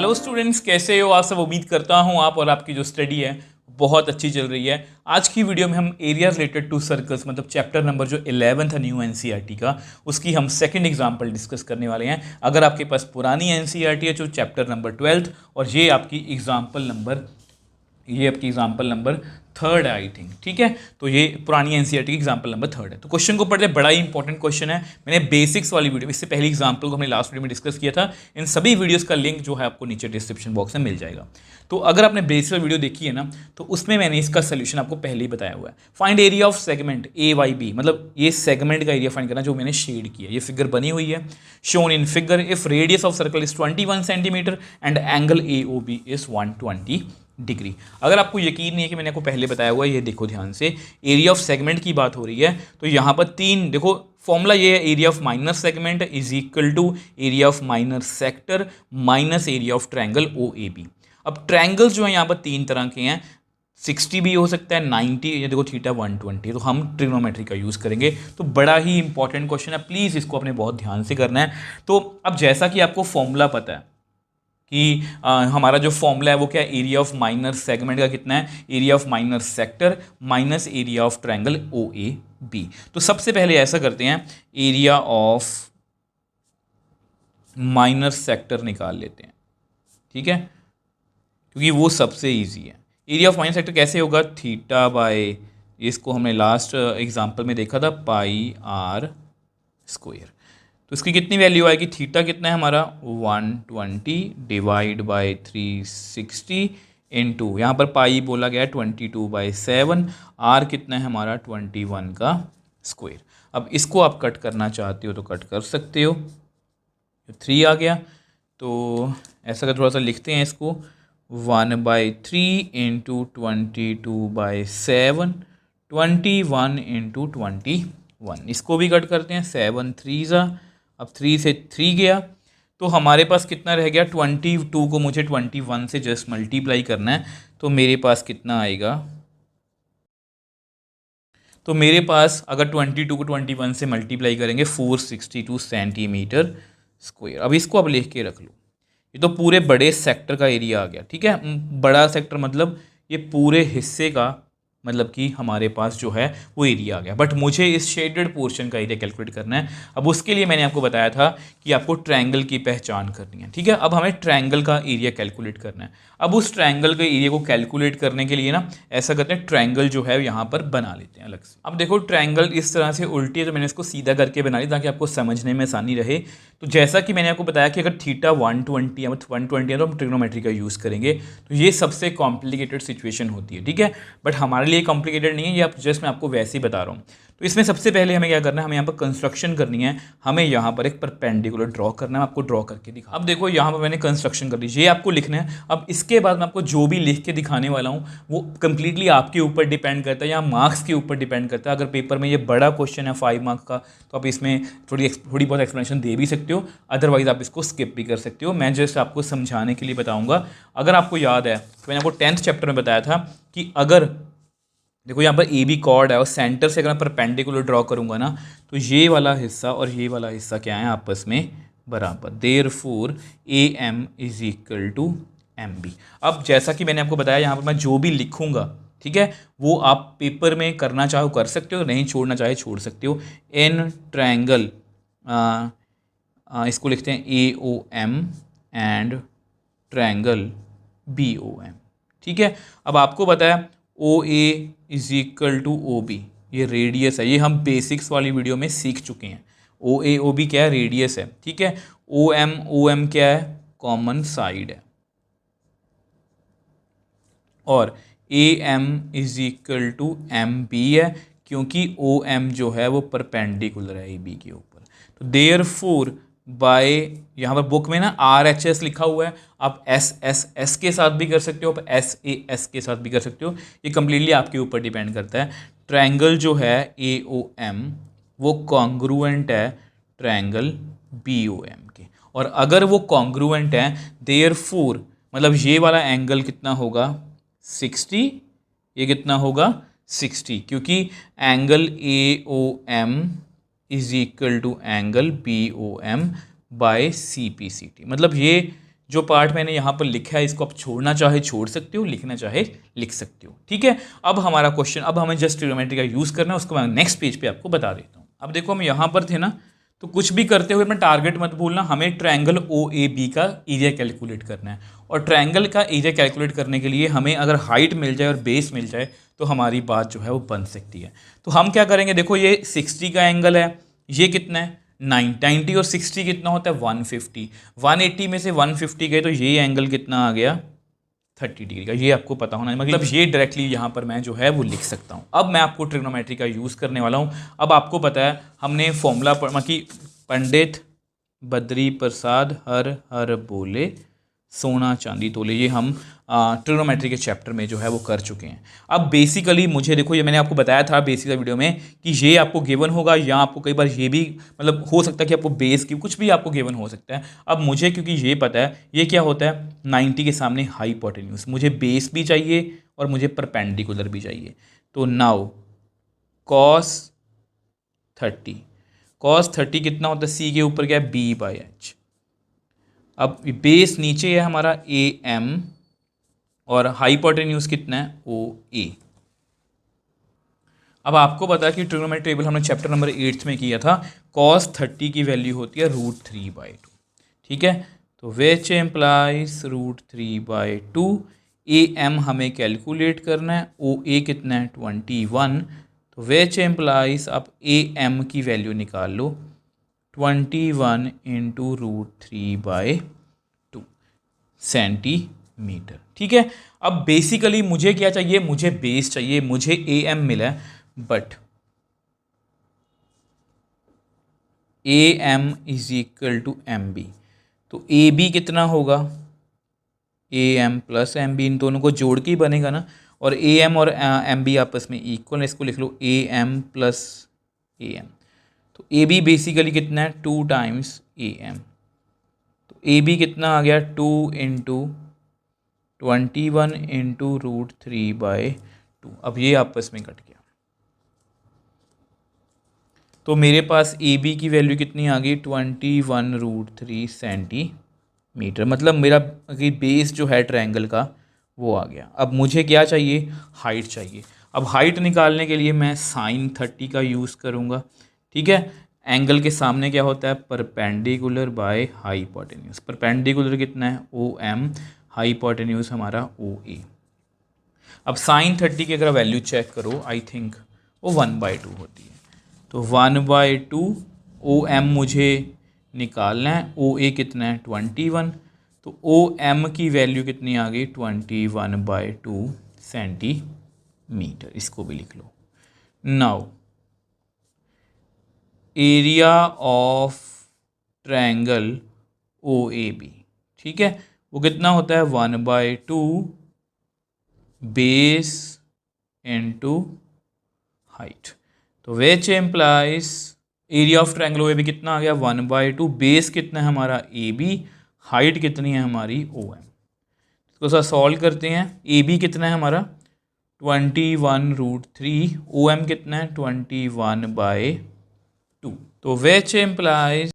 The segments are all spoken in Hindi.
हेलो स्टूडेंट्स, कैसे हो आप सब। उम्मीद करता हूँ आप और आपकी जो स्टडी है बहुत अच्छी चल रही है। आज की वीडियो में हम एरिया रिलेटेड टू सर्कल्स मतलब चैप्टर नंबर जो 11 था न्यू एनसीईआरटी का, उसकी हम सेकंड एग्जांपल डिस्कस करने वाले हैं। अगर आपके पास पुरानी एनसीईआरटी है जो चैप्टर नंबर 12 और ये आपकी एग्जाम्पल नंबर थर्ड है आई थिंक, ठीक है। तो ये पुरानी एनसीईआरटी की एग्जाम्पल नंबर थर्ड है। तो क्वेश्चन को पढ़ते हैं, बड़ा ही इंपॉर्टेंट क्वेश्चन है। मैंने बेसिक्स वाली वीडियो, इससे पहली एग्जाम्पल को हमने लास्ट वीडियो में डिस्कस किया था। इन सभी वीडियोस का लिंक जो है आपको नीचे डिस्क्रिप्शन बॉक्स में मिल जाएगा। तो अगर आपने बेसिक वाली वीडियो देखी है ना, तो उसमें मैंने इसका सोल्यूशन आपको पहले ही बताया हुआ है। Find area of segment A Y B, मतलब ये सेगमेंट का एरिया फाइंड करना जो मैंने शेड किया। ये फिगर बनी हुई है, shown in figure. If radius of circle is 21 centimetre and angle A O B is 120 degree. अगर आपको यकीन नहीं है कि मैंने आपको पहले बताया हुआ है, ये देखो ध्यान से, एरिया ऑफ सेगमेंट की बात हो रही है। तो यहाँ पर तीन देखो फॉर्मूला ये है, area of minor segment is equal to area of minor sector minus area of triangle O A B. अब ट्रायंगल्स जो है यहाँ पर तीन तरह के हैं, 60 भी हो सकता है, 90, ये देखो थीटा 120। तो हम ट्रिग्नोमेट्री का यूज़ करेंगे। तो बड़ा ही इंपॉर्टेंट क्वेश्चन है, प्लीज़ इसको अपने बहुत ध्यान से करना है। तो अब जैसा कि आपको फॉर्मूला पता है कि हमारा जो फॉर्मूला है वो क्या है, एरिया ऑफ माइनर सेगमेंट का कितना है, area of minor sector minus area of triangle O A B. तो सबसे पहले ऐसा करते हैं, एरिया ऑफ माइनर सेक्टर निकाल लेते हैं, ठीक है, क्योंकि वो सबसे इजी है। एरिया ऑफ माइनर सेक्टर कैसे होगा, थीटा बाय, इसको हमने लास्ट एग्जाम्पल में देखा था, पाई आर स्क्वायर। तो इसकी कितनी वैल्यू आएगी, थीटा कितना है हमारा 120 डिवाइड बाई 360 इंटू, यहाँ पर पाई बोला गया है 22/7, आर कितना है हमारा 21 का स्क्वायर। अब इसको आप कट करना चाहते हो तो कट कर सकते हो, 3 आ गया। तो ऐसा कर थोड़ा सा लिखते हैं इसको, 1/3 इंटू 22/7, 21 इंटू 21। इसको भी कट करते हैं, 7 3 ज़ा, अब 3 से 3 गया। तो हमारे पास कितना रह गया, 22 को मुझे 21 से जस्ट मल्टीप्लाई करना है। तो मेरे पास कितना आएगा, तो मेरे पास अगर 22 को 21 से मल्टीप्लाई करेंगे 462 सेंटीमीटर स्क्वायर। अब इसको अब लिख के रख लो, ये तो पूरे बड़े सेक्टर का एरिया आ गया, ठीक है। बड़ा सेक्टर मतलब ये पूरे हिस्से का, मतलब कि हमारे पास जो है वो एरिया आ गया। बट मुझे इस शेडेड पोर्शन का एरिया कैलकुलेट करना है। अब उसके लिए मैंने आपको बताया था कि आपको ट्रायंगल की पहचान करनी है, ठीक है। अब हमें ट्रायंगल का एरिया कैलकुलेट करना है। अब उस ट्रायंगल के एरिया को कैलकुलेट करने के लिए ना ऐसा करते हैं, ट्रायंगल जो है यहाँ पर बना लेते हैं अलग से। अब देखो ट्रायंगल इस तरह से उल्टी है, तो मैंने इसको सीधा करके बना ली ताकि आपको समझने में आसानी रहे। तो जैसा कि मैंने आपको बताया कि अगर थीटा 120 है, 120 है तो हम ट्रिग्नोमेट्री का यूज़ करेंगे। तो ये सबसे कॉम्प्लिकेटेड सिचुएशन होती है, ठीक है। बट हमारे लिए कॉम्प्लिकेटेड नहीं है, ये आप जस्ट मैं आपको वैसे ही बता रहा हूँ। तो इसमें सबसे पहले हमें क्या करना है, हमें यहाँ पर कंस्ट्रक्शन करनी है। हमें यहाँ पर एक परपेंडिकुलर ड्रॉ करना है, आपको ड्रॉ करके दिखा। अब देखो यहाँ पर मैंने कंस्ट्रक्शन कर दी, ये आपको लिखना है। अब इसके बाद मैं आपको जो भी लिख के दिखाने वाला हूँ वो कंप्लीटली आपके ऊपर डिपेंड करता है या मार्क्स के ऊपर डिपेंड करता है। अगर पेपर में ये बड़ा क्वेश्चन है 5 मार्क्स का, तो आप इसमें थोड़ी बहुत एक्सप्लेनेशन दे भी सकते हो, अदरवाइज आप इसको स्किप भी कर सकते हो। मैं जस्ट आपको समझाने के लिए बताऊँगा। अगर आपको याद है तो मैंने आपको 10th चैप्टर में बताया था कि अगर देखो यहाँ पर ए बी कॉर्ड है और सेंटर से अगर मैं परपेंडिकुलर ड्रॉ करूँगा ना, तो ये वाला हिस्सा और ये वाला हिस्सा क्या है, आपस में बराबर। Therefore A M is equal to M B. अब जैसा कि मैंने आपको बताया, यहाँ पर मैं जो भी लिखूँगा, ठीक है, वो आप पेपर में करना चाहो कर सकते हो, नहीं छोड़ना चाहे छोड़ सकते हो। इन ट्रायंगल, इसको लिखते हैं A O M and triangle B O M, ठीक है। अब आपको बताया O A is equal to O B, ये रेडियस है, ये हम बेसिक्स वाली वीडियो में सीख चुके हैं। ओ ए ओ बी क्या है, रेडियस है, ठीक है। ओ एम क्या है, कॉमन साइड है। और A M is equal to M B है, क्योंकि ओ एम जो है वो परपेंडिकुलर है ए बी के ऊपर। तो देयरफॉर बाय, यहाँ पर बुक में ना आर एच एस लिखा हुआ है, आप एस एस एस के साथ भी कर सकते हो, आप एस ए एस के साथ भी कर सकते हो, ये कम्प्लीटली आपके ऊपर डिपेंड करता है। ट्रायंगल जो है ए ओ एम वो कॉन्ग्रुएंट है ट्रायंगल बी ओ एम के। और अगर वो कॉन्ग्रुएंट है, देयरफॉर मतलब ये वाला एंगल कितना होगा, 60, ये कितना होगा 60, क्योंकि angle A O M is equal to angle B O M by C P C T. मतलब ये जो पार्ट मैंने यहाँ पर लिखा है इसको आप छोड़ना चाहे छोड़ सकते हो, लिखना चाहे लिख सकते हो, ठीक है। अब हमारा क्वेश्चन, अब हमें जस्ट ट्रिग्नोमेट्री का यूज़ करना है, उसको मैं नेक्स्ट पेज पे आपको बता देता हूँ। अब देखो हम यहाँ पर थे ना, तो कुछ भी करते हुए अपना टारगेट मत भूलना, हमें ट्रायंगल ओ ए बी का एरिया कैलकुलेट करना है। और ट्रायंगल का एरिया कैलकुलेट करने के लिए हमें अगर हाइट मिल जाए और बेस मिल जाए तो हमारी बात जो है वो बन सकती है। तो हम क्या करेंगे, देखो ये 60 का एंगल है, ये कितना है 90 और 60 कितना होता है 150, 180 में से 150 गए तो ये एंगल कितना आ गया 30 डिग्री का। ये आपको पता होना है, मतलब ये डायरेक्टली यहाँ पर मैं जो है वो लिख सकता हूँ। अब मैं आपको ट्रिग्नोमेट्री का यूज़ करने वाला हूँ। अब आपको पता है हमने फॉर्मूला कि पंडित बद्री प्रसाद हर हर बोले सोना चांदी तोले, ये हम ट्रिग्नोमेट्री के चैप्टर में जो है वो कर चुके हैं। अब बेसिकली मुझे देखो, ये मैंने आपको बताया था बेसिक वीडियो में कि ये आपको गिवन होगा, या आपको कई बार ये भी मतलब हो सकता है कि आपको बेस की कुछ भी आपको गिवन हो सकता है। अब मुझे क्योंकि ये पता है ये क्या होता है 90 के सामने हाइपोटेन्यूज, मुझे बेस भी चाहिए और मुझे परपेंडिकुलर भी चाहिए। तो नाउ cos 30 कितना होता है, सी के ऊपर क्या है b/h। अब बेस नीचे है हमारा ए एम और हाइपोटेन्यूज कितना है ओ ए। अब आपको पता है कि ट्रिग्नोमेट्री टेबल हमने चैप्टर नंबर 8 में किया था, cos 30 की वैल्यू होती है √3/2, ठीक है। तो विच एम्प्लाइज √3/2, ए एम हमें कैलकुलेट करना है, ओ ए कितना है 21, तो विच एम्प्लाइज आप ए एम की वैल्यू निकाल लो 21 इंटू √3/2 सेंटीमीटर, ठीक है। अब बेसिकली मुझे क्या चाहिए, मुझे बेस चाहिए, मुझे ए एम मिला है, but A M is equal to M B, तो ए बी कितना होगा A M plus M B, इन दोनों को जोड़ के ही बनेगा ना। और ए एम और एम बी आपस में इक्वल है, इसको लिख लो A M plus A M. तो ए बी बेसिकली कितना है 2 टाइम्स ए एम, तो ए बी कितना आ गया 2 इंटू 21 इंटू √3/2। अब ये आपस में कट गया, तो मेरे पास ए बी की वैल्यू कितनी आ गई 21√3 सेंटीमीटर, मतलब मेरा बेस जो है ट्रायंगल का वो आ गया। अब मुझे क्या चाहिए, हाइट चाहिए। अब हाइट निकालने के लिए मैं sin 30 का यूज़ करूँगा, ठीक है। एंगल के सामने क्या होता है परपेंडिकुलर बाय हाइपोटेन्यूज, परपेंडिकुलर कितना है ओ एम, हाइपोटेन्यूज हमारा ओ ए। अब sin 30 की अगर वैल्यू चेक करो, आई थिंक वो 1/2 होती है, तो 1/2 ओ एम मुझे निकालना है, ओ ए कितना है 21, तो ओ एम की वैल्यू कितनी आ गई 21/2 सेंटीमीटर, इसको भी लिख लो। Now area of triangle O A B, ठीक है, वो कितना होता है 1/2 बेस इनटू हाइट, तो which implies area of triangle O A B कितना आ गया 1/2, बेस कितना है हमारा ए बी, हाइट कितनी है हमारी ओ एम। इसको साथ सॉल्व करते हैं, ए बी कितना है हमारा 21√3, ओ एम कितना है 21/2, तो which implies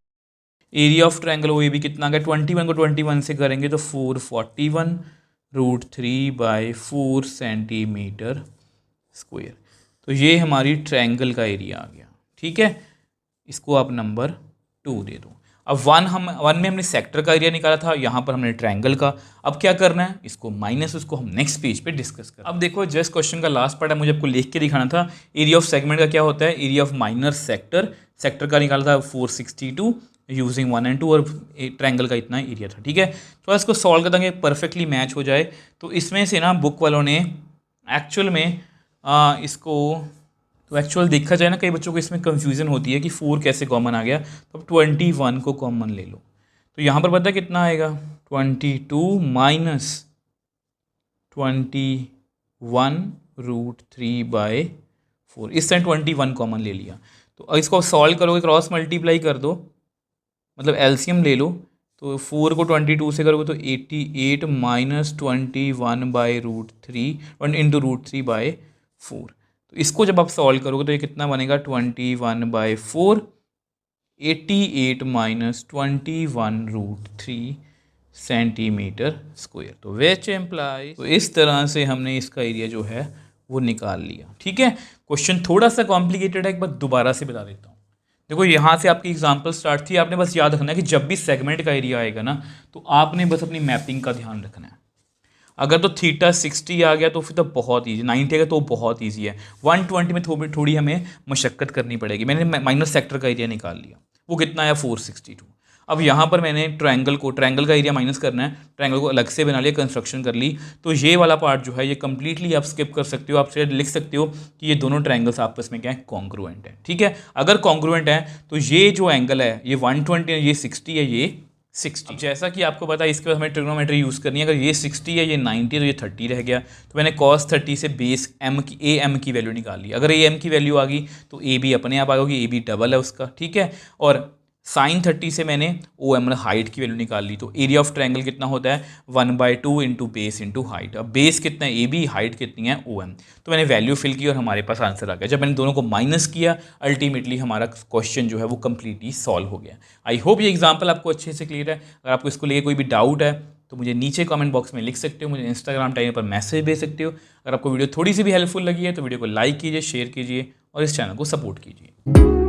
area of triangle O A B कितना आ गया 21 को 21 से करेंगे तो 441√3/4 सेंटीमीटर स्क्वायर। तो ये हमारी ट्रायंगल का एरिया आ गया, ठीक है। इसको आप नंबर 2 दे दो। अब वन में हमने सेक्टर का एरिया निकाला था, यहाँ पर हमने ट्रायंगल का। अब क्या करना है, इसको माइनस, उसको हम नेक्स्ट पेज पे डिस्कस करें। अब देखो जस्ट क्वेश्चन का लास्ट पार्ट है, मुझे आपको लिख के दिखाना था। एरिया ऑफ सेगमेंट का क्या होता है, area of minor sector, sector का निकाला था 462 यूजिंग 1 and 2, और ट्रायंगल का इतना एरिया था, ठीक है। तो इसको सॉल्व कर देंगे, परफेक्टली मैच हो जाए। तो इसमें से ना बुक वालों ने एक्चुअल में इसको, तो एक्चुअल देखा जाए ना, कई बच्चों को इसमें कंफ्यूजन होती है कि 4 कैसे कॉमन आ गया, तो अब 21 को कॉमन ले लो। तो यहाँ पर पता कितना आएगा 22 माइनस 21√3/4, इस टाइम 21 कॉमन ले लिया। तो इसको सॉल्व करोगे, क्रॉस मल्टीप्लाई कर दो, मतलब एलसीएम ले लो। तो 4 को 22 से करोगे तो 88 माइनस 21/√3 इंटू √3/4। तो इसको जब आप सॉल्व करोगे तो ये कितना बनेगा 21/4, 88 माइनस 21√3 सेंटीमीटर स्क्वायर। तो विच एम्प्लाई, तो इस तरह से हमने इसका एरिया जो है वो निकाल लिया। ठीक है, क्वेश्चन थोड़ा सा कॉम्प्लिकेटेड है, एक बार दोबारा से बता देता हूँ। देखो यहाँ से आपकी एग्जांपल स्टार्ट थी, आपने बस याद रखना है कि जब भी सेगमेंट का एरिया आएगा ना, तो आपने बस अपनी मैपिंग का ध्यान रखना है। अगर तो थीटा 60 आ गया तो फिर तो बहुत ईजी, 90 आ गया तो बहुत ईजी है। 120 में थोड़ी हमें मशक्कत करनी पड़ेगी। मैंने माइनर सेक्टर का एरिया निकाल लिया, वो कितना आया 462। अब यहाँ पर मैंने ट्रायंगल का एरिया माइनस करना है, ट्रायंगल को अलग से बना लिया, कंस्ट्रक्शन कर ली। तो ये वाला पार्ट जो है ये कंप्लीटली आप स्किप कर सकते हो। आप शायद लिख सकते हो कि ये दोनों ट्रायंगल्स आपस में क्या है, कॉन्ग्रुएंट है। ठीक है, अगर कॉन्ग्रुएंट है तो ये जो एंगल है ये 120 है, ये 60 है, ये 60। जैसा कि आपको पता है इसके बाद हमें ट्रिग्नोमेट्री यूज़ करनी है। अगर ये 60 है, ये 90 है, तो ये 30 रह गया। तो मैंने cos 30 से बेस एम की वैल्यू निकाल ली। अगर एम की वैल्यू आ गई तो ए बी अपने आप आ गई, ए बी डबल है उसका। ठीक है, और साइन 30 से मैंने ओ एम हाइट की वैल्यू निकाल ली। तो एरिया ऑफ ट्रायंगल कितना होता है, 1/2 इंटू बेस इंटू हाइट। अब बेस कितना है ए बी, हाइट कितनी है ओ एम। तो मैंने वैल्यू फिल की और हमारे पास आंसर आ गया। जब मैंने दोनों को माइनस किया, अल्टीमेटली हमारा क्वेश्चन जो है वो कंप्लीटली सॉल्व हो गया। आई होप ये एग्जाम्पल आपको अच्छे से क्लियर है। अगर आपको इसको लेके कोई भी डाउट है तो मुझे नीचे कमेंट बॉक्स में लिख सकते हो, मुझे इंस्टाग्राम टाइम पर मैसेज भेज सकते हो। अगर आपको वीडियो थोड़ी सी भी हेल्पफुल लगी है तो वीडियो को लाइक कीजिए, शेयर कीजिए और इस चैनल को सपोर्ट कीजिए।